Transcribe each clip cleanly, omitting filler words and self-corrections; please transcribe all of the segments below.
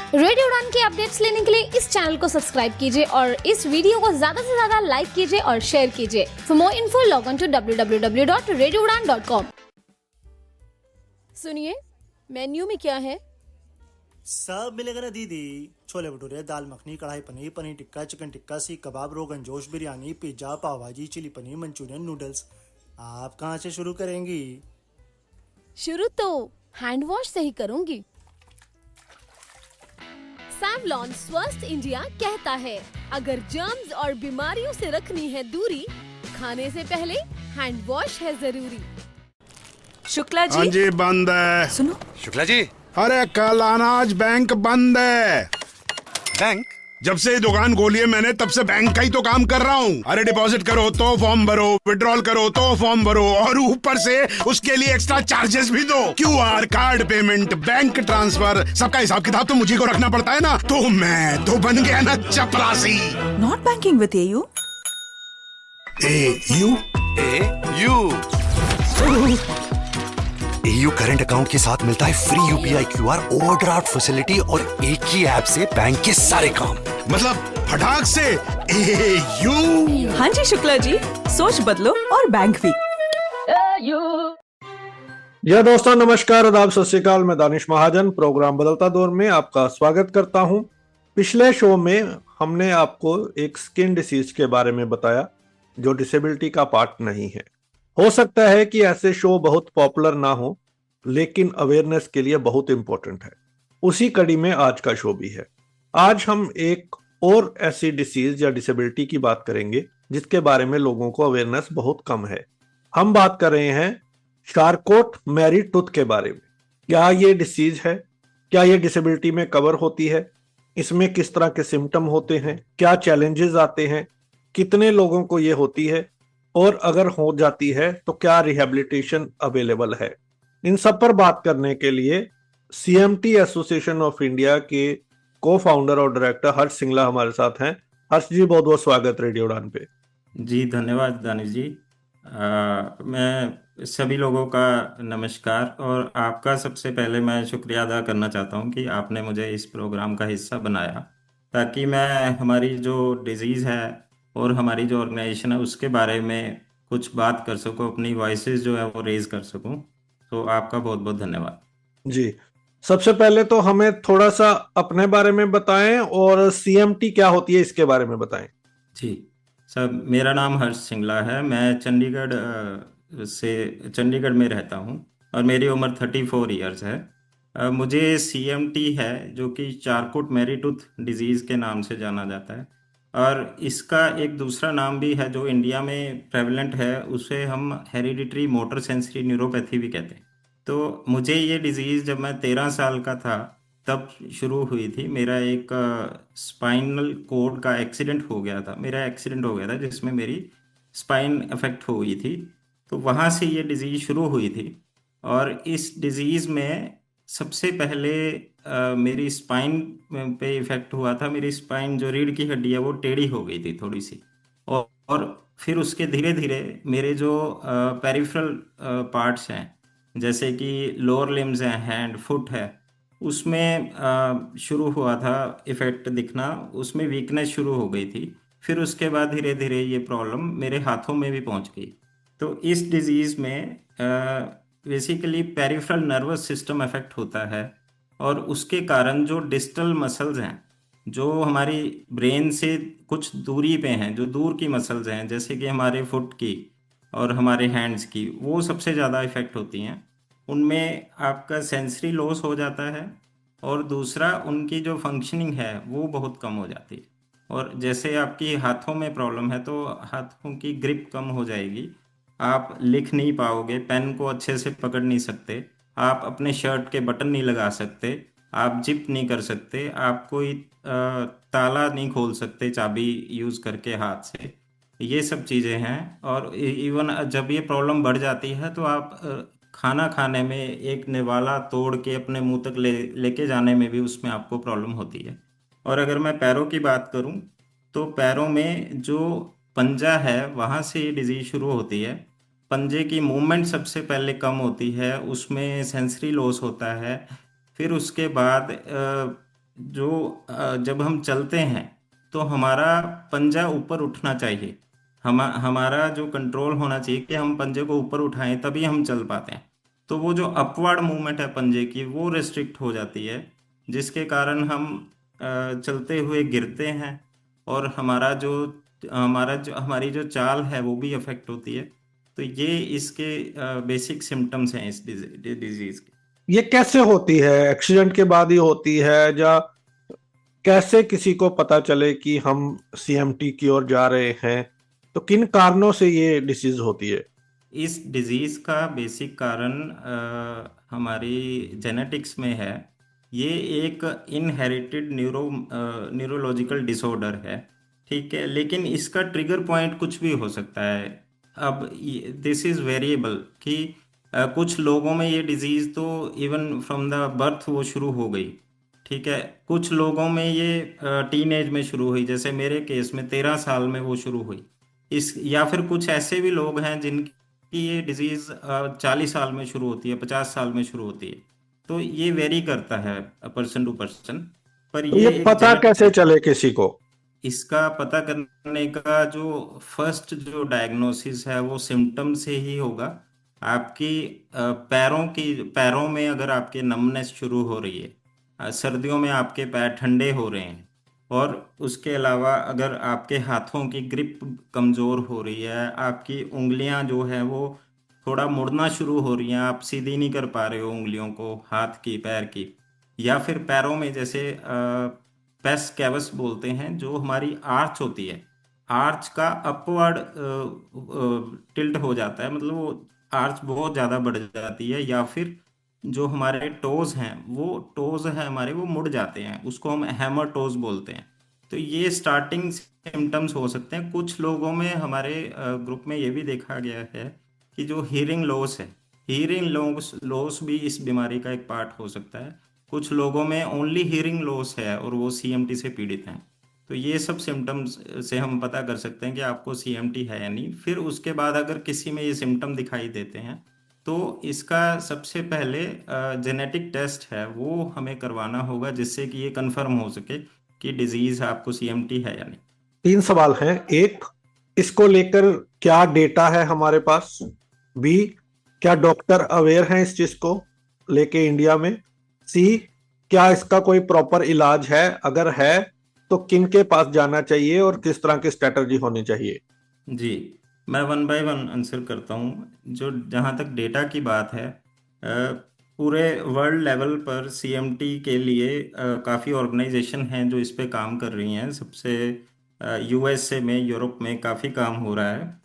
Radio उड़ान की updates लेने के लिए इस चैनल को सब्सक्राइब कीजिए और इस वीडियो को ज्यादा से ज्यादा लाइक कीजिए और शेयर कीजिए। For more info log on to www.radioudan.com। सुनिए, मेन्यू में क्या है? सब मिलेगा ना दीदी। छोले भटूरे, दाल मखनी, कढ़ाई पनीर, पनीर टिक्का, चिकन टिक्का, सीख कबाब, रोगन जोश, बिरयानी, पिज्जा, पाव भाजी, चिली पनीर, मंचूरियन, नूडल्स। आप कहाँ से शुरू करेंगी? शुरू तो हैंड वॉश से ही करूंगी। सैवलॉन स्वस्थ इंडिया कहता है, अगर जर्म्स और बीमारियों से रखनी है दूरी, खाने से पहले हैंड वॉश है जरूरी। शुक्ला जी। हाँ जी, बंद है। सुनो, शुक्ला जी। अरे कल अनाज बैंक बंद है। बैंक? जब से ये दुकान खोली है मैंने, तब से बैंक का ही तो काम कर रहा हूँ। अरे डिपॉजिट करो तो फॉर्म भरो, विड्रॉल करो तो फॉर्म भरो, और ऊपर से उसके लिए एक्स्ट्रा चार्जेस भी दो। QR, card payment, bank transfer, सबका हिसाब किताब तो मुझे को रखना पड़ता है ना। तो मैं तो बन गया ना चपरासी। Not banking with AU. AU current account के साथ मिलता है free UPI QR, overdraft facility और एक ही ऐप से बैंक के सारे काम। मतलब फटाक से एयू। हाँ जी शुक्ला जी, सोच बदलो और बैंक भी। यह दोस्तों नमस्कार, आदाब, सत श्री अकाल। मैं दानिश महाजन प्रोग्राम बदलता दौर में आपका स्वागत करता हूं। पिछले शो में हमने आपको एक स्किन डिसीज के बारे में बताया जो डिसेबिलिटी का पार्ट नहीं है। हो सकता है कि ऐसे शो बहुत पॉपुलर ना हो, लेकिन अवेयरनेस के लिए बहुत इंपॉर्टेंट है। उसी कड़ी में आज का शो भी है। आज हम एक और ऐसी डिसीज या डिसेबिलिटी की बात करेंगे जिसके बारे में लोगों को अवेयरनेस बहुत कम है। हम बात कर रहे हैं शार्कोट मैरी टूथ के बारे में। क्या ये डिसीज है? क्या ये डिसेबिलिटी में कवर होती है? इसमें किस तरह के सिम्टम होते हैं? क्या चैलेंजेस आते हैं? कितने लोगों को ये होती है? और अगर हो जाती है तो क्या रिहेबिलिटेशन अवेलेबल है? इन सब पर बात करने के लिए सीएमटी एसोसिएशन ऑफ इंडिया के को फाउंडर और डायरेक्टर हर्ष सिंगला हमारे साथ हैं। हर्ष जी, बहुत बहुत स्वागत रेडियो उड़ान पे। जी धन्यवाद दानिश जी। मैं सभी लोगों का नमस्कार, और आपका सबसे पहले मैं शुक्रिया अदा करना चाहता हूं कि आपने मुझे इस प्रोग्राम का हिस्सा बनाया, ताकि मैं हमारी जो डिजीज़ है और हमारी जो ऑर्गेनाइजेशन है उसके बारे में कुछ बात कर सकूं, अपनी वॉइसेस जो है वो रेज कर सकूं। तो आपका बहुत बहुत धन्यवाद जी। सबसे पहले तो हमें थोड़ा सा अपने बारे में बताएं और सीएमटी क्या होती है इसके बारे में बताएं। जी सर, मेरा नाम हर्ष सिंगला है। मैं चंडीगढ़ में रहता हूं और मेरी उम्र 34 ईयर्स है। मुझे सीएमटी है, जो कि चारकोट मैरी टूथ डिजीज़ के नाम से जाना जाता है, और इसका एक दूसरा नाम भी है जो इंडिया में प्रेवलेंट है, उसे हम हेरिडिटरी मोटर सेंसरी न्यूरोपैथी भी कहते हैं। तो मुझे ये डिज़ीज़ जब मैं 13 साल का था तब शुरू हुई थी। मेरा एक स्पाइनल कोड का एक्सीडेंट हो गया था। मेरा एक्सीडेंट हो गया था जिसमें मेरी स्पाइन अफेक्ट हुई थी, तो वहाँ से ये डिज़ीज़ शुरू हुई थी। और इस डिज़ीज़ में सबसे पहले मेरी स्पाइन पे इफेक्ट हुआ था। मेरी स्पाइन, जो रीढ़ की हड्डी है, वो टेढ़ी हो गई थी थोड़ी सी, और फिर उसके धीरे धीरे मेरे जो पेरिफेरल पार्ट्स हैं, जैसे कि लोअर लिम्स हैं, हैंड, फुट है, उसमें शुरू हुआ था इफेक्ट दिखना। उसमें वीकनेस शुरू हो गई थी। फिर उसके बाद धीरे धीरे ये प्रॉब्लम मेरे हाथों में भी पहुंच गई। तो इस डिज़ीज़ में basically peripheral nervous system affect होता है, और उसके कारण जो डिस्टल मसल्स हैं, जो हमारी ब्रेन से कुछ दूरी पे हैं, जो दूर की मसल्स हैं, जैसे कि हमारे फुट की और हमारे हैंड्स की, वो सबसे ज़्यादा इफ़ेक्ट होती हैं। उनमें आपका सेंसरी लॉस हो जाता है, और दूसरा उनकी जो फंक्शनिंग है वो बहुत कम हो जाती है। और जैसे आपकी हाथों में प्रॉब्लम है तो हाथों की ग्रिप कम हो जाएगी, आप लिख नहीं पाओगे, पेन को अच्छे से पकड़ नहीं सकते, आप अपने शर्ट के बटन नहीं लगा सकते, आप जिप नहीं कर सकते, आप कोई ताला नहीं खोल सकते चाबी यूज़ करके हाथ से। ये सब चीज़ें हैं। और इवन जब ये प्रॉब्लम बढ़ जाती है तो आप खाना खाने में एक निवाला तोड़ के अपने मुंह तक लेके जाने में भी उसमें आपको प्रॉब्लम होती है। और अगर मैं पैरों की बात करूं तो पैरों में जो पंजा है वहाँ से ये डिजीज़ शुरू होती है। पंजे की मूवमेंट सबसे पहले कम होती है, उसमें सेंसरी लॉस होता है। फिर उसके बाद जो जब हम चलते हैं तो हमारा पंजा ऊपर उठना चाहिए। हमारा जो कंट्रोल होना चाहिए कि हम पंजे को ऊपर उठाएं तभी हम चल पाते हैं। तो वो जो अपवर्ड मूवमेंट है पंजे की वो रिस्ट्रिक्ट हो जाती है, जिसके कारण हम चलते हुए गिरते हैं और हमारी जो चाल है वो भी अफेक्ट होती है। तो ये इसके बेसिक सिम्टम्स हैं इस डिजीज के। ये कैसे होती है? एक्सीडेंट के बाद ही होती है या कैसे किसी को पता चले कि हम सीएमटी की ओर जा रहे हैं? तो किन कारणों से ये डिसीज होती है? इस डिजीज का बेसिक कारण हमारी जेनेटिक्स में है। ये एक इनहेरिटेड न्यूरोलॉजिकल डिसऑर्डर है, ठीक है, लेकिन इसका ट्रिगर पॉइंट कुछ भी हो सकता है। अब दिस इज वेरिएबल कि कुछ लोगों में ये डिजीज तो इवन फ्रॉम द बर्थ वो शुरू हो गई, ठीक है। कुछ लोगों में ये टीन एज में शुरू हुई, जैसे मेरे केस में 13 साल में वो शुरू हुई। या फिर कुछ ऐसे भी लोग हैं जिनकी ये डिजीज 40 साल में शुरू होती है, 50 साल में शुरू होती है। तो ये वेरी करता है पर्सन टू पर्सन। पर तो ये एक पता कैसे चले किसी को? इसका पता करने का जो फर्स्ट जो डायग्नोसिस है वो सिम्टम से ही होगा। आपकी पैरों में अगर आपके नमनेस शुरू हो रही है, सर्दियों में आपके पैर ठंडे हो रहे हैं, और उसके अलावा अगर आपके हाथों की ग्रिप कमज़ोर हो रही है, आपकी उंगलियां जो है वो थोड़ा मुड़ना शुरू हो रही हैं, आप सीधी नहीं कर पा रहे हो उंगलियों को, हाथ की पैर की, या फिर पैरों में जैसे पेस कैवस बोलते हैं, जो हमारी आर्च होती है, आर्च का अपवर्ड टिल्ट हो जाता है, मतलब वो आर्च बहुत ज़्यादा बढ़ जाती है, या फिर जो हमारे टोज हैं वो टोज है हमारे वो मुड़ जाते हैं, उसको हम हैमर टोज बोलते हैं। तो ये स्टार्टिंग सिम्टम्स हो सकते हैं। कुछ लोगों में हमारे ग्रुप में ये भी देखा गया है कि जो हीयरिंग लॉस है, हीयरिंग लॉस भी इस बीमारी का एक पार्ट हो सकता है। कुछ लोगों में ओनली हीयरिंग लॉस है और वो सीएमटी से पीड़ित हैं। तो ये सब सिम्टम्स से हम पता कर सकते हैं कि आपको सीएमटी है या नहीं। फिर उसके बाद अगर किसी में ये सिम्टम दिखाई देते हैं तो इसका सबसे पहले जेनेटिक टेस्ट है वो हमें करवाना होगा, जिससे कि ये कंफर्म हो सके कि डिजीज आपको सीएमटी है या नहीं। 3 सवाल हैं। एक, इसको लेकर क्या डेटा है हमारे पास? बी, क्या डॉक्टर अवेयर हैं इस चीज को लेके इंडिया में? सी, क्या इसका कोई प्रॉपर इलाज है? अगर है तो किन के पास जाना चाहिए और किस तरह की स्ट्रेटजी होनी चाहिए? जी, मैं वन बाय वन आंसर करता हूँ। जो जहाँ तक डेटा की बात है, पूरे वर्ल्ड लेवल पर सीएमटी के लिए काफ़ी ऑर्गेनाइजेशन हैं जो इस पे काम कर रही हैं। सबसे यूएसए में, यूरोप में काफ़ी काम हो रहा है।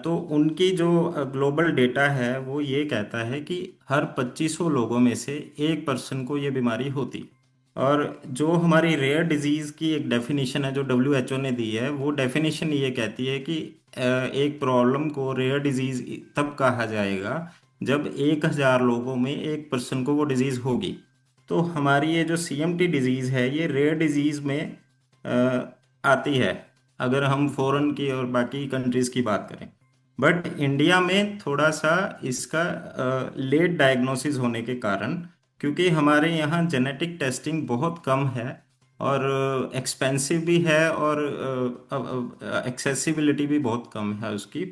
तो उनकी जो ग्लोबल डेटा है वो ये कहता है कि हर 2500 लोगों में से एक पर्सन को ये बीमारी होती। और जो हमारी रेयर डिजीज़ की एक डेफिनेशन है जो डब्ल्यूएचओ ने दी है, वो डेफिनेशन ये कहती है कि एक प्रॉब्लम को रेयर डिजीज़ तब कहा जाएगा जब 1000 लोगों में एक पर्सन को वो डिजीज़ होगी। तो हमारी ये जो सीएमटी डिजीज़ है ये रेयर डिजीज़ में आती है अगर हम फॉरेन की और बाकी कंट्रीज़ की बात करें। बट इंडिया में थोड़ा सा इसका लेट डायग्नोसिस होने के कारण, क्योंकि हमारे यहाँ जेनेटिक टेस्टिंग बहुत कम है और एक्सपेंसिव भी है और एक्सेसिबिलिटी भी बहुत कम है उसकी,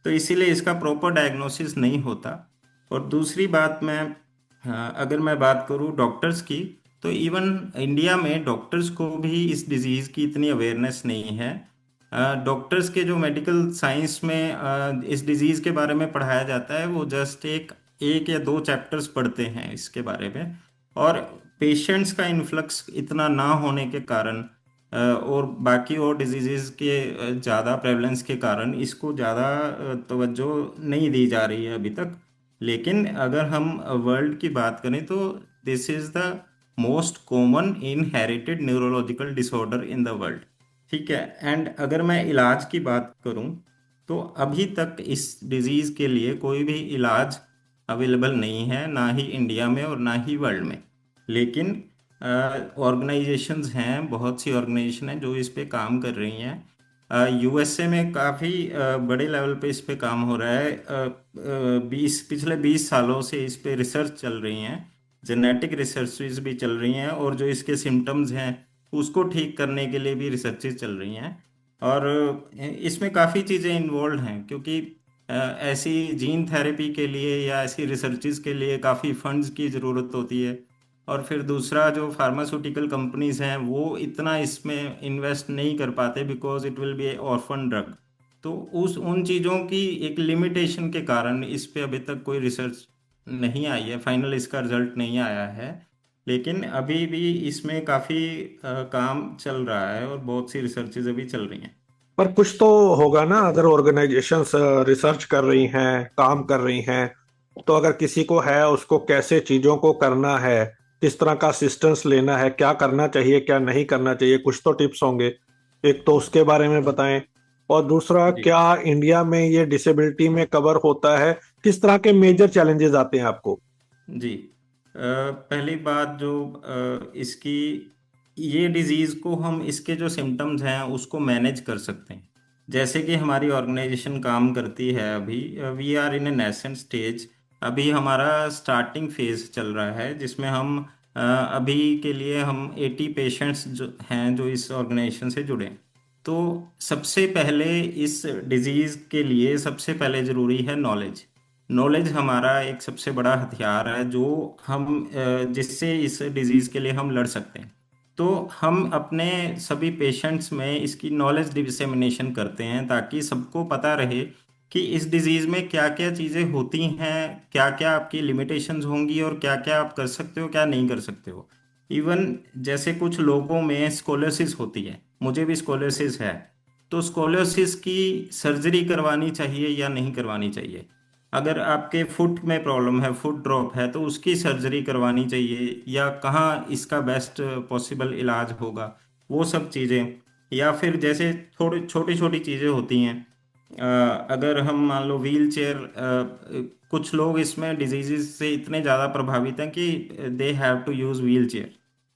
तो इसीलिए इसका प्रॉपर डायग्नोसिस नहीं होता। और दूसरी बात, अगर मैं बात करूँ डॉक्टर्स की, तो इवन इंडिया में डॉक्टर्स को भी इस डिज़ीज़ की इतनी अवेयरनेस नहीं है। डॉक्टर्स के जो मेडिकल साइंस में इस डिज़ीज़ के बारे में पढ़ाया जाता है वो जस्ट एक या 2 चैप्टर्स पढ़ते हैं इसके बारे में, और पेशेंट्स का इन्फ्लक्स इतना ना होने के कारण और बाकी और डिजीज़ के ज़्यादा प्रेवलेंस के कारण इसको ज़्यादा तवज्जो नहीं दी जा रही है अभी तक। लेकिन अगर हम वर्ल्ड की बात करें तो this is the most common inherited neurological disorder in the world, ठीक है। एंड अगर मैं इलाज की बात करूं तो अभी तक इस डिज़ीज़ के लिए कोई भी इलाज अवेलेबल नहीं है, ना ही इंडिया में और ना ही वर्ल्ड में। लेकिन ऑर्गेनाइजेशंस हैं, बहुत सी ऑर्गेनाइजेशन हैं जो इस पे काम कर रही हैं। यूएसए में काफ़ी बड़े लेवल पे इस पे काम हो रहा है। पिछले 20 सालों से इस पे रिसर्च चल रही हैं जेनेटिक रिसर्चेज भी चल रही हैं, और जो इसके सिम्टम्स हैं उसको ठीक करने के लिए भी रिसर्चेज चल रही हैं। और इसमें काफ़ी चीज़ें इन्वॉल्व हैं, क्योंकि ऐसी जीन थेरेपी के लिए या ऐसी रिसर्चेज के लिए काफ़ी फंड्स की ज़रूरत होती है। और फिर दूसरा, जो फार्मास्यूटिकल कंपनीज हैं वो इतना इसमें इन्वेस्ट नहीं कर पाते, because it will be orphan drug. तो उन चीज़ों की एक लिमिटेशन के कारण इस पे अभी तक कोई रिसर्च नहीं आई है, फाइनल इसका रिजल्ट नहीं आया है। लेकिन अभी भी इसमें काफ़ी काम चल रहा है और बहुत सी रिसर्चेज अभी चल रही हैं। पर कुछ तो होगा ना, अगर ऑर्गेनाइजेशंस रिसर्च कर रही हैं, काम कर रही हैं, तो अगर किसी को है, उसको कैसे चीजों को करना है, किस तरह का असिस्टेंस लेना है, क्या करना चाहिए क्या नहीं करना चाहिए, कुछ तो टिप्स होंगे। एक तो उसके बारे में बताएं, और दूसरा जी क्या इंडिया में ये डिसेबिलिटी में कवर होता है, किस तरह के मेजर चैलेंजेस आते हैं आपको। जी पहली बात, जो इसकी ये डिजीज़ को हम, इसके जो सिम्टम्स हैं उसको मैनेज कर सकते हैं। जैसे कि हमारी ऑर्गेनाइजेशन काम करती है अभी, we are in a nascent stage. अभी हमारा स्टार्टिंग फेज चल रहा है, जिसमें हम अभी के लिए हम 80 पेशेंट्स जो हैं जो इस ऑर्गेनाइजेशन से जुड़े हैं। तो सबसे पहले इस डिजीज़ के लिए सबसे पहले ज़रूरी है नॉलेज। नॉलेज हमारा एक सबसे बड़ा हथियार है, जो हम जिससे इस डिज़ीज़ के लिए हम लड़ सकते हैं। तो हम अपने सभी पेशेंट्स में इसकी नॉलेज डिसेमिनेशन करते हैं, ताकि सबको पता रहे कि इस डिज़ीज़ में क्या क्या चीज़ें होती हैं, क्या क्या आपकी लिमिटेशंस होंगी, और क्या क्या आप कर सकते हो, क्या नहीं कर सकते हो। इवन जैसे कुछ लोगों में स्कोलियोसिस होती है, मुझे भी स्कोलियोसिस है, तो स्कोलियोसिस की सर्जरी करवानी चाहिए या नहीं करवानी चाहिए। अगर आपके फुट में प्रॉब्लम है, फुट ड्रॉप है, तो उसकी सर्जरी करवानी चाहिए, या कहाँ इसका बेस्ट पॉसिबल इलाज होगा, वो सब चीज़ें। या फिर जैसे थोड़ी छोटी छोटी चीज़ें होती हैं, अगर हम मान लो व्हील चेयर, कुछ लोग इसमें डिजीज़ से इतने ज़्यादा प्रभावित हैं कि they have to use wheelchair.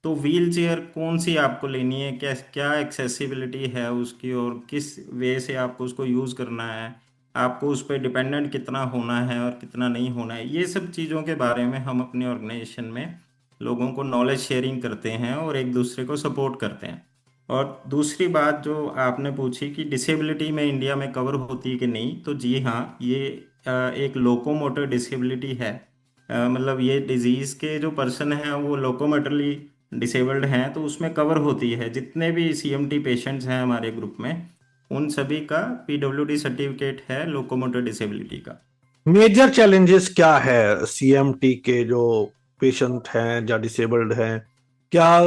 तो व्हील चेयर कौन सी आपको लेनी है, क्या क्या एक्सेसिबिलिटी है उसकी, और किस वे से आपको उसको यूज़ करना है, आपको उस पर डिपेंडेंट कितना होना है और कितना नहीं होना है, ये सब चीज़ों के बारे में हम अपनी ऑर्गेनाइजेशन में लोगों को नॉलेज शेयरिंग करते हैं और एक दूसरे को सपोर्ट करते हैं। और दूसरी बात जो आपने पूछी कि डिसेबिलिटी में इंडिया में कवर होती है कि नहीं, तो जी हाँ, ये एक लोकोमोटर डिसेबिलिटी है। मतलब ये डिजीज़ के जो पर्सन हैं वो लोकोमोटरली डिसेबल्ड हैं, तो उसमें कवर होती है। जितने भी सीएमटी पेशेंट्स हैं हमारे ग्रुप में, उन सभी का पीडब्ल्यूडी सर्टिफिकेट है लोकोमोटर डिसेबिलिटी का। मेजर चैलेंजेस क्या है सीएमटी के जो पेशेंट हैं या डिसेबल्ड हैं, क्या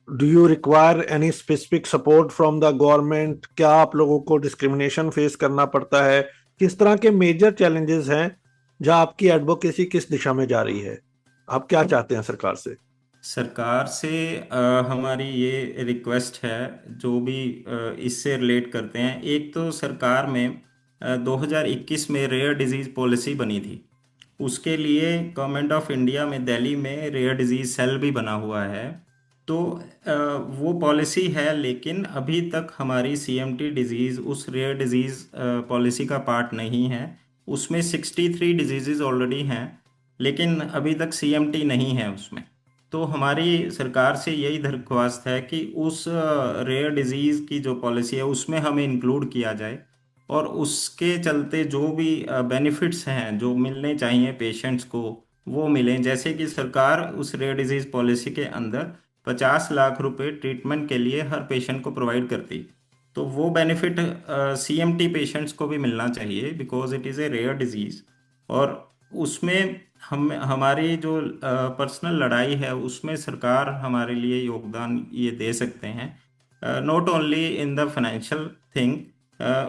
do you require any specific support from the government, क्या आप लोगों को डिस्क्रिमिनेशन फेस करना पड़ता है, किस तरह के मेजर चैलेंजेस हैं, जहां आपकी एडवोकेसी किस दिशा में जा रही है, आप क्या चाहते हैं सरकार से। सरकार से हमारी ये रिक्वेस्ट है, जो भी इससे रिलेट करते हैं। एक तो सरकार में 2021 में रेयर डिजीज़ पॉलिसी बनी थी, उसके लिए गवर्नमेंट ऑफ इंडिया में दिल्ली में रेयर डिजीज़ सेल भी बना हुआ है। तो वो पॉलिसी है, लेकिन अभी तक हमारी सीएमटी डिजीज़ उस रेयर डिजीज़ पॉलिसी का पार्ट नहीं है। उसमें 63 डिजीज़ ऑलरेडी हैं, लेकिन अभी तक सीएमटी नहीं है उसमें। तो हमारी सरकार से यही दरख्वास्त है कि उस रेयर डिजीज़ की जो पॉलिसी है उसमें हमें इंक्लूड किया जाए, और उसके चलते जो भी बेनिफिट्स हैं जो मिलने चाहिए पेशेंट्स को, वो मिलें। जैसे कि सरकार उस रेयर डिजीज़ पॉलिसी के अंदर 50 लाख रुपए ट्रीटमेंट के लिए हर पेशेंट को प्रोवाइड करती, तो वो बेनिफिट सीएमटी पेशेंट्स को भी मिलना चाहिए, because it is a rare disease. और उसमें हमारी जो पर्सनल लड़ाई है उसमें सरकार हमारे लिए योगदान ये दे सकते हैं, not only in the financial thing.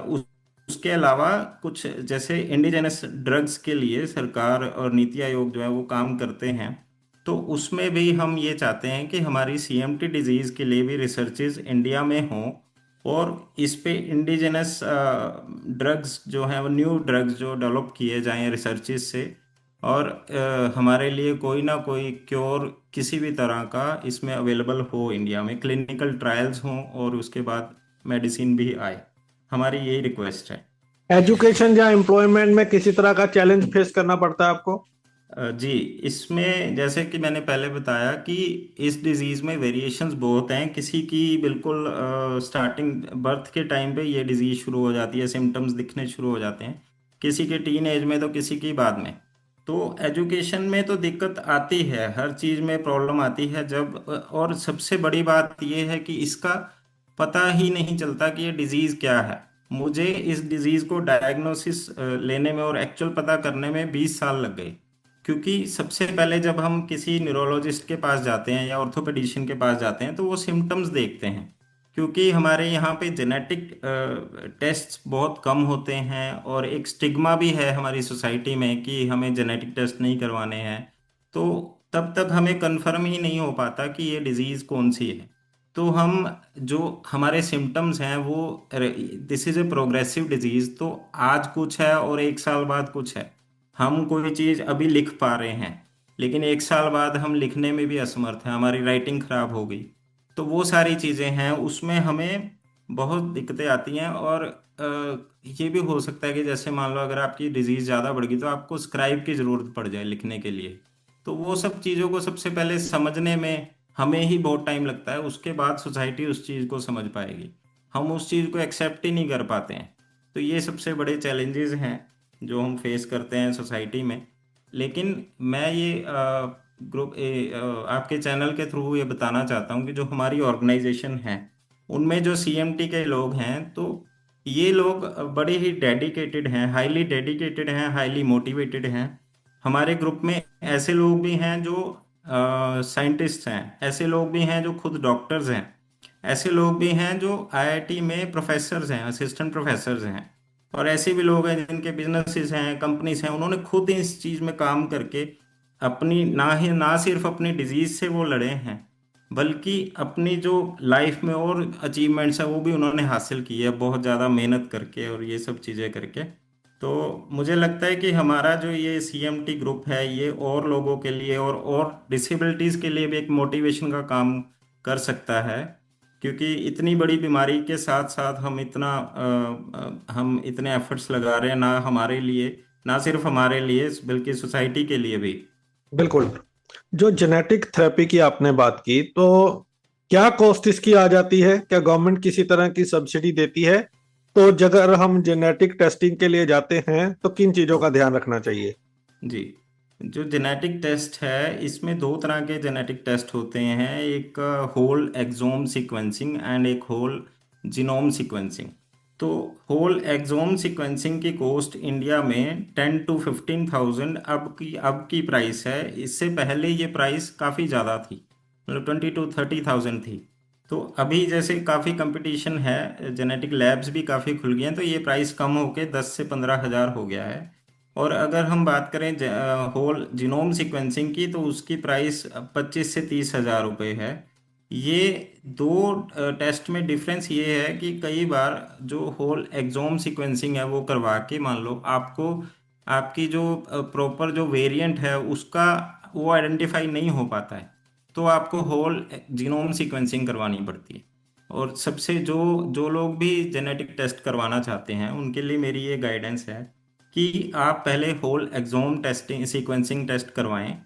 उसके अलावा कुछ जैसे इंडिजिनस ड्रग्स के लिए सरकार और नीति आयोग जो है वो काम करते हैं, तो उसमें भी हम ये चाहते हैं कि हमारी सीएमटी डिजीज़ के लिए भी रिसर्चेज इंडिया में हों, और इस पे इंडिजिनस ड्रग्स जो हैं वो न्यू ड्रग्स जो डेवलप किए जाएं रिसर्चेज से, और हमारे लिए कोई ना कोई क्योर किसी भी तरह का इसमें अवेलेबल हो, इंडिया में क्लिनिकल ट्रायल्स हों, और उसके बाद मेडिसिन भी आए। हमारी यही रिक्वेस्ट है। एजुकेशन या एम्प्लॉयमेंट में किसी तरह का चैलेंज फेस करना पड़ता है आपको। जी, इसमें जैसे कि मैंने पहले बताया कि इस डिजीज़ में वेरिएशंस बहुत हैं। किसी की बिल्कुल स्टार्टिंग बर्थ के टाइम पे ये डिजीज़ शुरू हो जाती है, सिम्टम्स दिखने शुरू हो जाते हैं, किसी के टीन एज में तो किसी की बाद में। तो एजुकेशन में तो दिक्कत आती है, हर चीज़ में प्रॉब्लम आती है जब और सबसे बड़ी बात ये है कि इसका पता ही नहीं चलता कि ये डिजीज़ क्या है। मुझे इस डिजीज़ को डायग्नोसिस लेने में और एक्चुअल पता करने में 20 साल लग गए, क्योंकि सबसे पहले जब हम किसी न्यूरोलॉजिस्ट के पास जाते हैं या ऑर्थोपेडिशियन के पास जाते हैं तो वो सिम्टम्स देखते हैं, क्योंकि हमारे यहाँ पे जेनेटिक टेस्ट बहुत कम होते हैं और एक स्टिग्मा भी है हमारी सोसाइटी में कि हमें जेनेटिक टेस्ट नहीं करवाने हैं। तो तब तक हमें कंफर्म ही नहीं हो पाता कि ये डिजीज़ कौन सी है। तो हम जो हमारे सिम्टम्स हैं वो this is a progressive disease, तो आज कुछ है और 1 साल बाद कुछ है। हम कोई चीज़ अभी लिख पा रहे हैं लेकिन 1 साल बाद हम लिखने में भी असमर्थ हैं, हमारी राइटिंग खराब हो गई। तो वो सारी चीज़ें हैं, उसमें हमें बहुत दिक्कतें आती हैं। और ये भी हो सकता है कि जैसे मान लो अगर आपकी डिजीज़ ज़्यादा बढ़ गई तो आपको स्क्राइब की ज़रूरत पड़ जाए लिखने के लिए। तो वो सब चीज़ों को सबसे पहले समझने में हमें ही बहुत टाइम लगता है, उसके बाद सोसाइटी उस चीज़ को समझ पाएगी। हम उस चीज़ को एक्सेप्ट ही नहीं कर पाते हैं। तो ये सबसे बड़े चैलेंजेस हैं जो हम फेस करते हैं सोसाइटी में। लेकिन मैं ये ग्रुप आपके चैनल के थ्रू ये बताना चाहता हूँ कि जो हमारी ऑर्गेनाइजेशन है उनमें जो सीएमटी के लोग हैं तो ये लोग बड़े ही डेडिकेटेड हैं, हाईली डेडिकेटेड हैं, हाईली मोटिवेटेड हैं। हमारे ग्रुप में ऐसे लोग भी हैं जो साइंटिस्ट हैं, ऐसे लोग भी हैं जो खुद डॉक्टर्स हैं, ऐसे लोग भी हैं जो आईआईटी में प्रोफेसर्स हैं, असिस्टेंट प्रोफेसर्स हैं, और ऐसे भी लोग हैं जिनके बिजनेसेस हैं, कंपनीज हैं। उन्होंने खुद इस चीज़ में काम करके अपनी ना सिर्फ अपनी डिजीज़ से वो लड़े हैं बल्कि अपनी जो लाइफ में और अचीवमेंट्स हैं वो भी उन्होंने हासिल की है बहुत ज़्यादा मेहनत करके और ये सब चीज़ें करके। तो मुझे लगता है कि हमारा जो ये सीएमटी ग्रुप है ये और लोगों के लिए और डिसेबिलिटीज़ के लिए भी एक मोटिवेशन का काम कर सकता है, क्योंकि इतनी बड़ी बीमारी के साथ साथ हम इतने एफर्ट्स लगा रहे हैं, ना हमारे लिए, ना सिर्फ हमारे लिए बल्कि सोसाइटी के लिए भी। बिल्कुल। जो जेनेटिक थेरेपी की आपने बात की, तो क्या कॉस्ट इसकी आ जाती है? क्या गवर्नमेंट किसी तरह की सब्सिडी देती है? तो अगर हम जेनेटिक टेस्टिंग के लिए जाते हैं तो किन चीजों का ध्यान रखना चाहिए? जी, जो जेनेटिक टेस्ट है इसमें 2 तरह के जेनेटिक टेस्ट होते हैं, एक होल एक्सोम सीक्वेंसिंग एंड एक होल जीनोम सीक्वेंसिंग। तो होल एक्सोम सीक्वेंसिंग की कॉस्ट इंडिया में 10 to 15,000 अब की प्राइस है। इससे पहले ये प्राइस काफ़ी ज़्यादा थी, मतलब 20 to 30,000 थी। तो अभी जैसे काफ़ी कंपटीशन है, जेनेटिक लैब्स भी काफ़ी खुल गए हैं, तो ये प्राइस कम होके 10 से 15,000 हो गया है। और अगर हम बात करें होल जीनोम सीक्वेंसिंग की तो उसकी प्राइस 25 से 30,000 रुपये है। ये 2 टेस्ट में डिफरेंस ये है कि कई बार जो होल एक्सोम सीक्वेंसिंग है वो करवा के मान लो आपकी जो प्रॉपर जो वेरिएंट है उसका वो आइडेंटिफाई नहीं हो पाता है, तो आपको होल जीनोम सीक्वेंसिंग करवानी पड़ती है। और सबसे जो लोग भी जेनेटिक टेस्ट करवाना चाहते हैं उनके लिए मेरी ये गाइडेंस है कि आप पहले whole exome testing sequencing test करवाएं।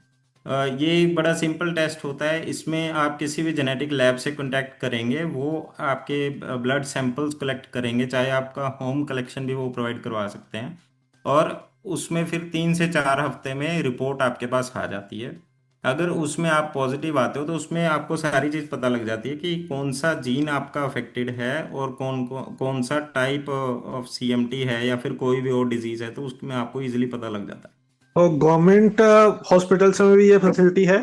ये एक बड़ा सिंपल टेस्ट होता है। इसमें आप किसी भी जेनेटिक लैब से कांटेक्ट करेंगे, वो आपके ब्लड सैंपल्स कलेक्ट करेंगे, चाहे आपका होम कलेक्शन भी वो प्रोवाइड करवा सकते हैं, और उसमें फिर 3 से 4 हफ्ते में रिपोर्ट आपके पास आ जाती है। अगर उसमें आप पॉजिटिव आते हो तो उसमें आपको सारी चीज़ पता लग जाती है कि कौन सा जीन आपका अफेक्टेड है और कौन सा टाइप ऑफ सीएमटी है या फिर कोई भी और डिजीज़ है, तो उसमें आपको इजीली पता लग जाता है। और गवर्नमेंट हॉस्पिटल्स में भी ये फैसिलिटी है?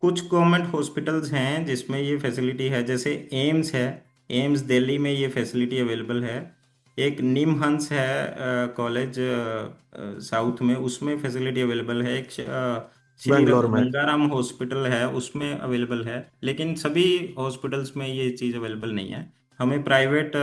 कुछ गवर्नमेंट हॉस्पिटल्स हैं जिसमें ये फैसिलिटी है, जैसे एम्स है, एम्स दिल्ली में ये फैसिलिटी अवेलेबल है। एक निमहंस है कॉलेज साउथ में, उसमें फैसिलिटी अवेलेबल है। एक श्री बेंगलोर में गंगाराम हॉस्पिटल है, उसमें अवेलेबल है। लेकिन सभी हॉस्पिटल्स में ये चीज़ अवेलेबल नहीं है, हमें प्राइवेट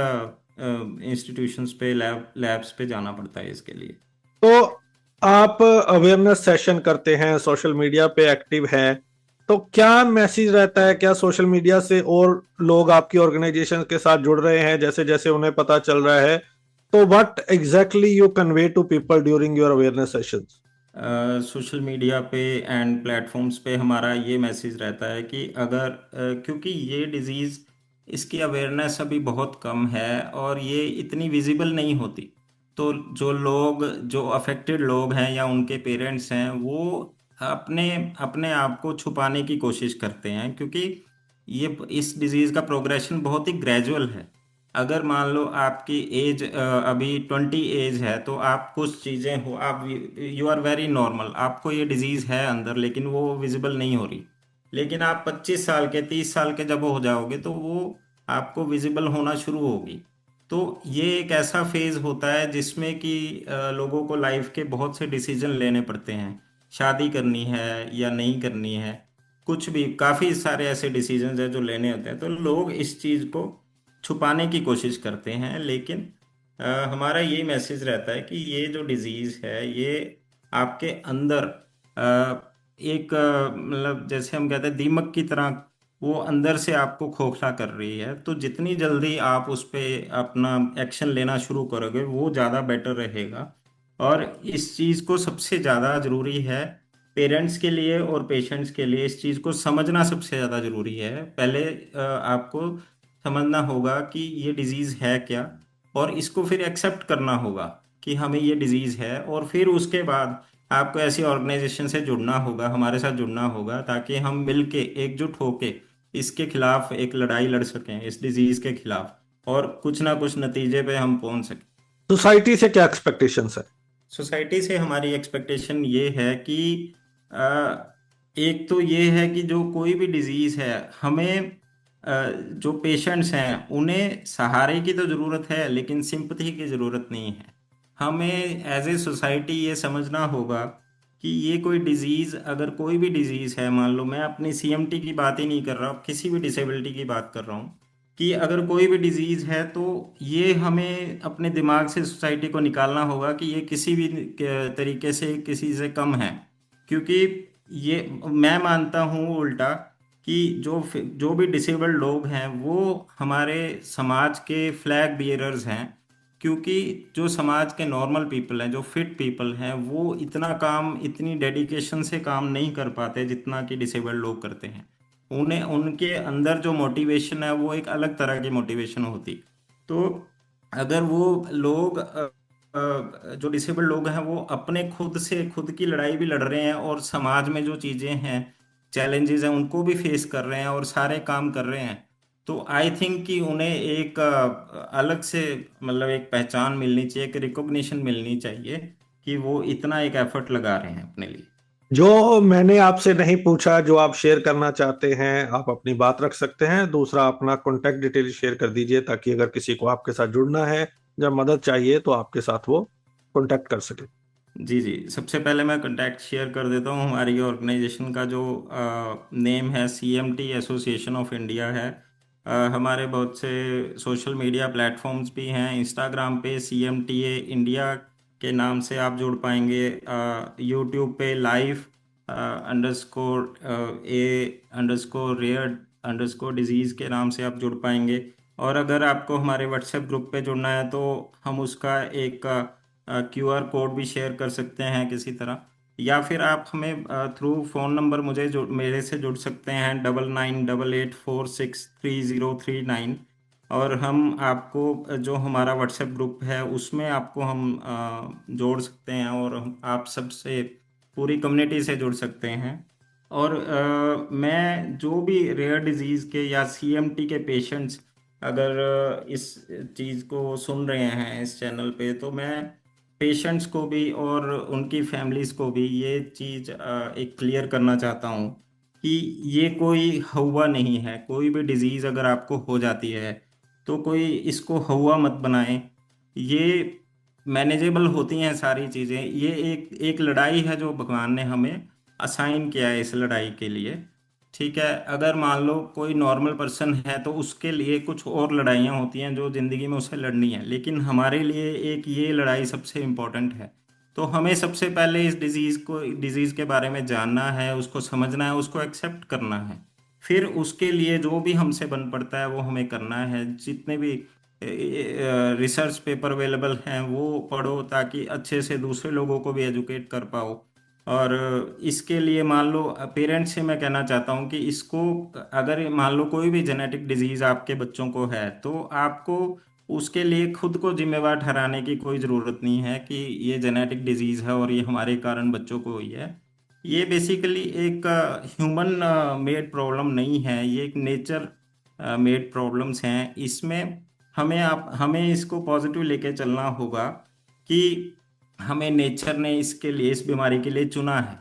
इंस्टीट्यूशंस पे लैब्स पे जाना पड़ता है इसके लिए। तो आप अवेयरनेस सेशन करते हैं, सोशल मीडिया पे एक्टिव हैं, तो क्या मैसेज रहता है? क्या सोशल मीडिया से और लोग आपकी ऑर्गेनाइजेशन के साथ जुड़ रहे हैं जैसे जैसे उन्हें पता चल रहा है? तो what exactly you convey to people during your awareness sessions? Social media पे एंड प्लेटफॉर्म्स पे हमारा ये मैसेज रहता है कि अगर क्योंकि ये डिज़ीज़, इसकी अवेयरनेस अभी बहुत कम है और ये इतनी विजिबल नहीं होती, तो जो अफेक्टेड लोग हैं या उनके पेरेंट्स हैं, वो अपने अपने आप को छुपाने की कोशिश करते हैं, क्योंकि ये इस डिज़ीज़ का प्रोग्रेशन बहुत ही ग्रेजुअल है। अगर मान लो आपकी एज अभी 20 एज है, तो आप कुछ चीज़ें हो, आप यू आर वेरी नॉर्मल, आपको ये डिजीज़ है अंदर लेकिन वो विजिबल नहीं हो रही। लेकिन आप 25 साल के 30 साल के जब हो जाओगे तो वो आपको विजिबल होना शुरू होगी। तो ये एक ऐसा फेज होता है जिसमें कि लोगों को लाइफ के बहुत से डिसीजन लेने पड़ते हैं, शादी करनी है या नहीं करनी है, कुछ भी काफ़ी सारे ऐसे डिसीजंस हैं जो लेने होते हैं। तो लोग इस चीज़ को छुपाने की कोशिश करते हैं, लेकिन हमारा ये मैसेज रहता है कि ये जो डिज़ीज़ है ये आपके अंदर एक मतलब जैसे हम कहते हैं दीमक की तरह, वो अंदर से आपको खोखला कर रही है। तो जितनी जल्दी आप उस पे अपना एक्शन लेना शुरू करोगे वो ज़्यादा बेटर रहेगा। और इस चीज़ को सबसे ज़्यादा ज़रूरी है पेरेंट्स के लिए और पेशेंट्स के लिए, इस चीज़ को समझना सबसे ज़्यादा ज़रूरी है। पहले आपको समझना होगा कि ये डिज़ीज़ है क्या, और इसको फिर एक्सेप्ट करना होगा कि हमें ये डिज़ीज़ है, और फिर उसके बाद आपको ऐसी ऑर्गेनाइजेशन से जुड़ना होगा, हमारे साथ जुड़ना होगा, ताकि हम मिलके एकजुट होके इसके खिलाफ एक लड़ाई लड़ सकें, इस डिज़ीज़ के खिलाफ, और कुछ ना कुछ नतीजे पे हम पहुंच सकें। सोसाइटी से क्या एक्सपेक्टेशंस है? सोसाइटी से हमारी एक्सपेक्टेशन ये है कि एक तो ये है कि जो कोई भी डिज़ीज़ है, हमें जो पेशेंट्स हैं उन्हें सहारे की तो ज़रूरत है, लेकिन सिंपथी की ज़रूरत नहीं है। हमें एज ए सोसाइटी ये समझना होगा कि ये कोई डिज़ीज़, अगर कोई भी डिज़ीज़ है, मान लो मैं अपनी CMT की बात ही नहीं कर रहा हूँ, किसी भी डिसेबिलिटी की बात कर रहा हूँ, कि अगर कोई भी डिज़ीज़ है तो ये हमें अपने दिमाग से सोसाइटी को निकालना होगा कि ये किसी भी तरीके से किसी से कम है। क्योंकि ये मैं मानता हूँ उल्टा कि जो भी डिसेबल्ड लोग हैं वो हमारे समाज के फ्लैग बियरर्स हैं, क्योंकि जो समाज के नॉर्मल पीपल हैं, जो फिट पीपल हैं, वो इतना काम, इतनी डेडिकेशन से काम नहीं कर पाते जितना कि डिसेबल्ड लोग करते हैं। उन्हें, उनके अंदर जो मोटिवेशन है वो एक अलग तरह की मोटिवेशन होती। तो अगर वो लोग जो डिसेबल्ड लोग हैं वो अपने खुद से खुद की लड़ाई भी लड़ रहे हैं, और समाज में जो चीज़ें हैं, चैलेंजेस हैं, उनको भी फेस कर रहे हैं और सारे काम कर रहे हैं, तो आई थिंक कि उन्हें एक अलग से मतलब एक पहचान मिलनी चाहिए, एक रिकॉग्निशन मिलनी चाहिए कि वो इतना एक एफर्ट लगा रहे हैं अपने लिए। जो मैंने आपसे नहीं पूछा, जो आप शेयर करना चाहते हैं, आप अपनी बात रख सकते हैं। दूसरा, अपना कॉन्टैक्ट डिटेल शेयर कर दीजिए, ताकि अगर किसी को आपके साथ जुड़ना है, जब मदद चाहिए, तो आपके साथ वो कॉन्टैक्ट कर सके। जी जी, सबसे पहले मैं कॉन्टैक्ट शेयर कर देता हूँ। हमारी ऑर्गेनाइजेशन का जो नेम है CMT एसोसिएशन ऑफ इंडिया है। हमारे बहुत से सोशल मीडिया प्लेटफॉर्म्स भी हैं। इंस्टाग्राम पे CMTA इंडिया के नाम से आप जुड़ पाएंगे। यूट्यूब पे लाइफ अंडरस्कोर A_rare_डिजीज़ के नाम से आप जुड़ पाएंगे। और अगर आपको हमारे व्हाट्सएप ग्रुप पे जुड़ना है तो हम उसका एक QR कोड भी शेयर कर सकते हैं किसी तरह, या फिर आप हमें थ्रू फ़ोन नंबर मेरे से जुड़ सकते हैं 9988463039। और हम आपको जो हमारा व्हाट्सएप ग्रुप है उसमें आपको हम जोड़ सकते हैं, और आप सबसे पूरी कम्युनिटी से जुड़ सकते हैं। और मैं जो भी रेयर डिजीज़ के या CMT के पेशेंट्स अगर इस चीज़ को सुन रहे हैं इस चैनल पे, तो मैं पेशेंट्स को भी और उनकी फैमिलीज़ को भी ये चीज़ एक क्लियर करना चाहता हूँ कि ये कोई हवा नहीं है। कोई भी डिज़ीज़ अगर आपको हो जाती है तो कोई इसको हवा मत बनाएं। ये मैनेजेबल होती हैं सारी चीज़ें। ये एक लड़ाई है जो भगवान ने हमें असाइन किया है इस लड़ाई के लिए। ठीक है, अगर मान लो कोई नॉर्मल पर्सन है तो उसके लिए कुछ और लड़ाइयाँ होती हैं जो ज़िंदगी में उसे लड़नी है, लेकिन हमारे लिए एक ये लड़ाई सबसे इम्पोर्टेंट है। तो हमें सबसे पहले इस डिज़ीज़ के बारे में जानना है, उसको समझना है, उसको एक्सेप्ट करना है। फिर उसके लिए जो भी हमसे बन पड़ता है वो हमें करना है। जितने भी रिसर्च पेपर अवेलेबल हैं वो पढ़ो, ताकि अच्छे से दूसरे लोगों को भी एजुकेट कर पाओ। और इसके लिए मान लो पेरेंट्स से मैं कहना चाहता हूँ कि इसको, अगर मान लो कोई भी जेनेटिक डिजीज़ आपके बच्चों को है तो आपको उसके लिए खुद को जिम्मेवार ठहराने की कोई ज़रूरत नहीं है कि ये जेनेटिक डिजीज़ है और ये हमारे कारण बच्चों को हुई है। ये बेसिकली एक ह्यूमन मेड प्रॉब्लम नहीं है, ये एक नेचर मेड प्रॉब्लम्स हैं। इसमें हमें इसको पॉजिटिव लेके चलना होगा कि हमें नेचर ने इसके लिए, इस बीमारी के लिए चुना है।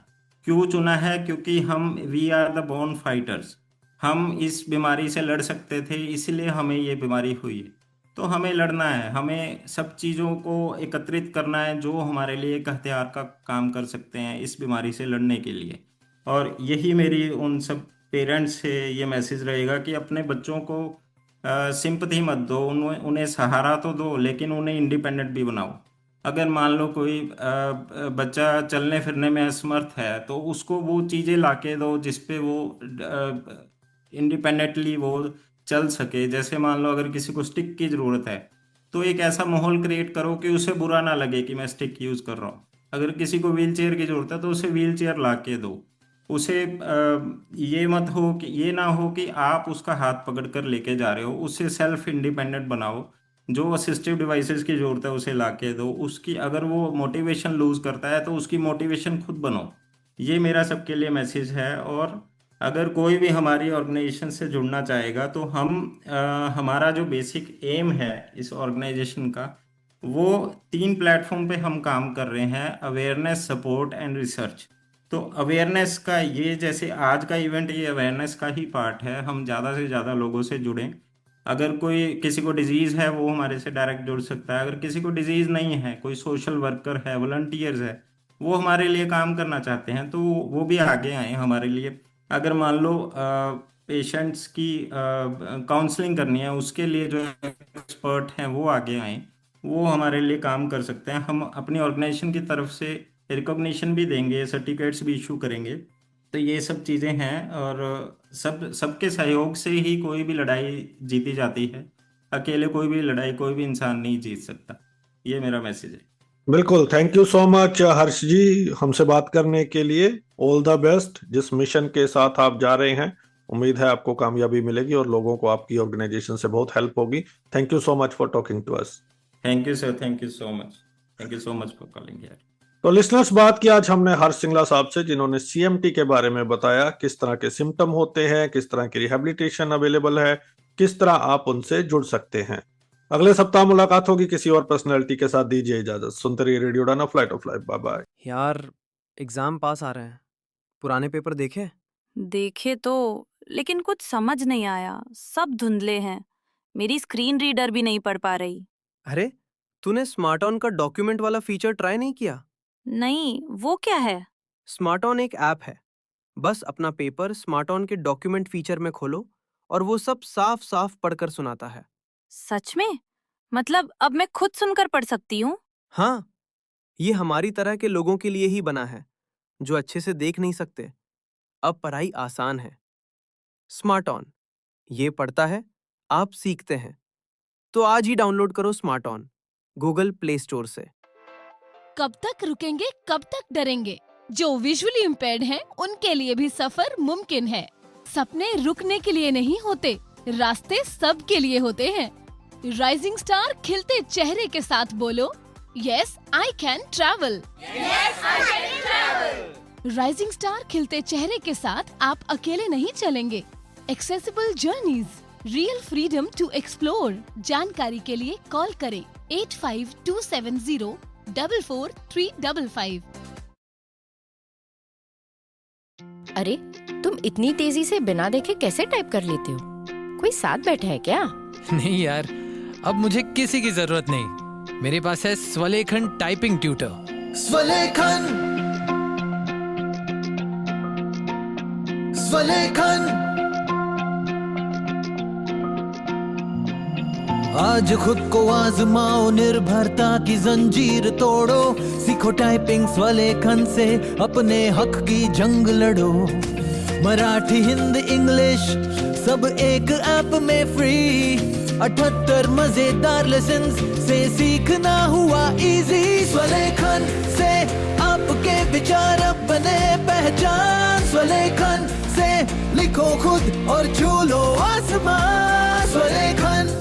क्यों चुना है? क्योंकि we are the born fighters. हम इस बीमारी से लड़ सकते थे, इसलिए हमें ये बीमारी हुई है। तो हमें लड़ना है, हमें सब चीज़ों को एकत्रित करना है जो हमारे लिए एक हथियार का काम कर सकते हैं इस बीमारी से लड़ने के लिए। और यही मेरी उन सब पेरेंट्स से ये मैसेज रहेगा कि अपने बच्चों को सिंपैथी मत दो, उन्हें सहारा तो दो, लेकिन उन्हें इंडिपेंडेंट भी बनाओ। अगर मान लो कोई बच्चा चलने फिरने में असमर्थ है तो उसको वो चीज़ें लाके दो जिसपे वो इंडिपेंडेंटली वो चल सके। जैसे मान लो अगर किसी को स्टिक की ज़रूरत है तो एक ऐसा माहौल क्रिएट करो कि उसे बुरा ना लगे कि मैं स्टिक यूज़ कर रहा हूँ। अगर किसी को व्हील चेयर की ज़रूरत है तो उसे व्हील चेयर ला के दो। उसे ये ना हो कि आप उसका हाथ पकड़ कर लेके जा रहे हो। उससे सेल्फ इंडिपेंडेंट बनाओ। जो असिस्टिव डिवाइसेस की ज़रूरत है उसे ला के दो। उसकी अगर वो मोटिवेशन लूज़ करता है तो उसकी मोटिवेशन खुद बनो। ये मेरा सबके लिए मैसेज है। और अगर कोई भी हमारी ऑर्गेनाइजेशन से जुड़ना चाहेगा तो हमारा जो बेसिक एम है इस ऑर्गेनाइजेशन का, वो 3 प्लेटफॉर्म पे हम काम कर रहे हैं: अवेयरनेस, सपोर्ट एंड रिसर्च। तो अवेयरनेस का, ये जैसे आज का इवेंट ये अवेयरनेस का ही पार्ट है। हम ज़्यादा से ज़्यादा लोगों से जुड़ें। अगर किसी को डिजीज़ है वो हमारे से डायरेक्ट जुड़ सकता है। अगर किसी को डिजीज़ नहीं है, कोई सोशल वर्कर है, वॉलंटियर्स है, वो हमारे लिए काम करना चाहते हैं तो वो भी आगे आएँ हमारे लिए। अगर मान लो पेशेंट्स की काउंसलिंग करनी है, उसके लिए जो एक्सपर्ट हैं वो आगे आएँ, वो हमारे लिए काम कर सकते हैं। हम अपनी ऑर्गेनाइजेशन की तरफ से रिकॉग्निशन भी देंगे, सर्टिफिकेट्स भी इशू करेंगे। तो ये सब चीज़ें हैं और सबके सहयोग से ही कोई भी लड़ाई जीती जाती है। अकेले कोई भी लड़ाई कोई भी इंसान नहीं जीत सकता। ये मेरा मैसेज है। बिल्कुल, थैंक यू सो मच हर्ष जी हमसे बात करने के लिए। ऑल द बेस्ट जिस मिशन के साथ आप जा रहे हैं। उम्मीद है आपको कामयाबी मिलेगी और लोगों को आपकी ऑर्गेनाइजेशन से बहुत हेल्प होगी। Thank you so much for talking to us. Thank you sir, thank you so much, thank you so much for calling यार। तो लिसनर्स, बात की आज हमने हर्ष सिंगला साहब से, जिन्होंने सीएमटी के बारे में बताया, किस तरह के सिम्टम होते हैं, किस तरह की रिहेबिलिटेशन अवेलेबल है, किस तरह आप उनसे जुड़ सकते हैं। अगले सप्ताह मुलाकात होगी किसी और पर्सनैलिटी के साथ। दीजिए इजाजत। सुनते रहिए radio Udaan, flight of life. Bye bye. यार एग्जाम पास आ रहे हैं, पुराने पेपर देखे तो, लेकिन कुछ समझ नहीं आया। सब धुंधले हैं। मेरी स्क्रीन रीडर भी नहीं पढ़ पा रही। अरे तूने स्मार्ट ऑन का डॉक्यूमेंट वाला फीचर ट्राई नहीं किया? नहीं, वो क्या है? स्मार्ट ऑन एक ऐप है। बस अपना पेपर स्मार्ट ऑन के डॉक्यूमेंट फीचर में खोलो और वो सब साफ साफ पढ़कर सुनाता है। सच में? मतलब अब मैं खुद सुनकर पढ़ सकती हूँ? हाँ, ये हमारी तरह के लोगों के लिए ही बना है जो अच्छे से देख नहीं सकते। अब पढ़ाई आसान है। स्मार्ट ऑन, ये पढ़ता है, आप सीखते हैं। तो आज ही डाउनलोड करो smart on Google play store से। कब तक रुकेंगे, कब तक डरेंगे? जो विजुअली इम्पेयर्ड हैं, उनके लिए भी सफर मुमकिन है। सपने रुकने के लिए नहीं होते, रास्ते सबके लिए होते हैं। राइजिंग स्टार खिलते चेहरे के साथ बोलो, yes I can travel. Rising star खिलते चेहरे के साथ आप अकेले नहीं चलेंगे। Accessible journeys, real freedom to explore. जानकारी के लिए कॉल करें 8527044355। अरे तुम इतनी तेजी से बिना देखे कैसे टाइप कर लेते हो? कोई साथ बैठा है क्या? नहीं यार, अब मुझे किसी की जरूरत नहीं। मेरे पास है स्वलेखन टाइपिंग ट्यूटर। स्वलेखन, स्वलेखन। आज खुद को आजमाओ, निर्भरता की जंजीर तोड़ो। सीखो टाइपिंग स्वलेखन से, अपने हक की जंग लड़ो। मराठी, हिंदी, इंग्लिश सब एक ऐप में फ्री। 78 मजेदार लेसन्स से सीखना हुआ इजी। स्वलेखन से आपके विचार अब बने पहचान, स्वलेखन से लिखो खुद और छू लो आसमान। स्वलेखन।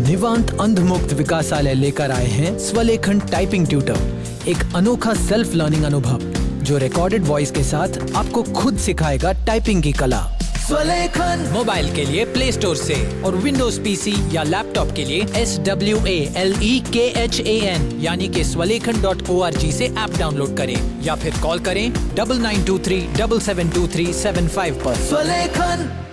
निवांत अंधमुक्त विकासालय लेकर आए हैं स्वलेखन टाइपिंग ट्यूटर, एक अनोखा सेल्फ लर्निंग अनुभव जो रिकॉर्डेड वॉइस के साथ आपको खुद सिखाएगा टाइपिंग की कला। स्वलेखन। मोबाइल के लिए प्ले स्टोर से और विंडोज पीसी या लैपटॉप के लिए SWALEKHAN यानी कि swalekhan.org से ऐप डाउनलोड करें या फिर कॉल करें 9923 772375 पर। स्वलेखन।